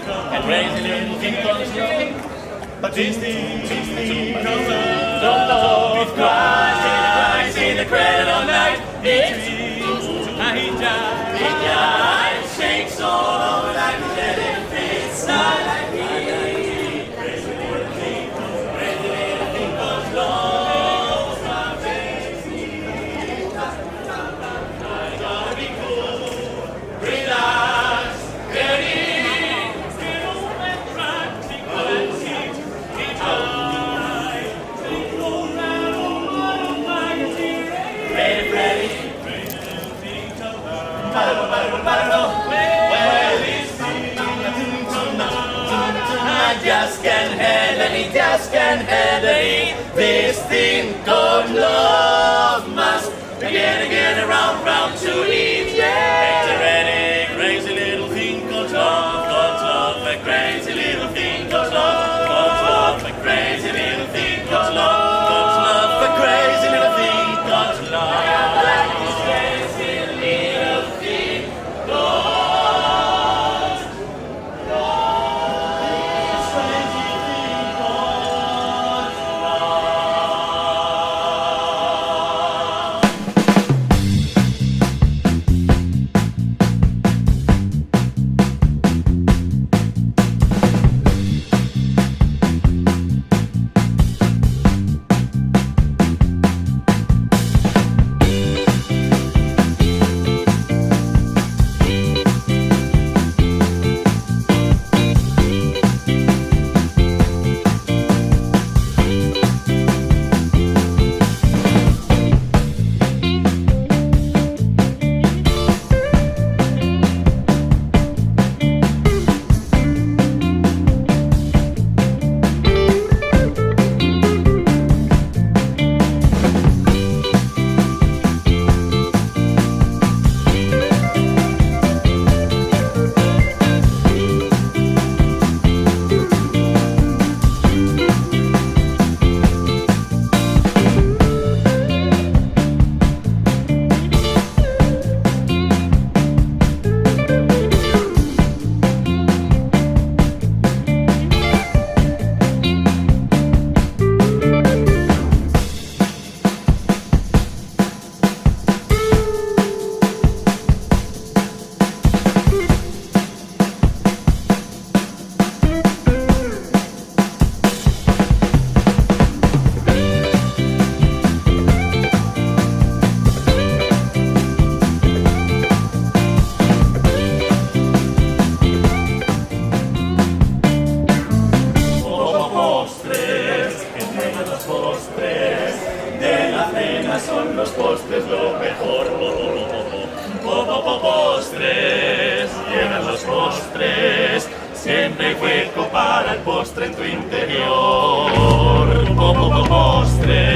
and crazy little thing comes along. But this thing comes along. Don't know if cries in the cradle all night. It's he died, shakes all over like a little face. Like me. Crazy little thing comes along. I gotta be cool, relax, get in. Just can't handle it. This thing called love must again around to leave. Yeah. It's a ready crazy little thing called love, a crazy little thing called love, a crazy little thing called love, a crazy little thing called love. Son los postres lo mejor. Postres, llegan los postres. Siempre hay hueco para el postre en tu interior. Postres.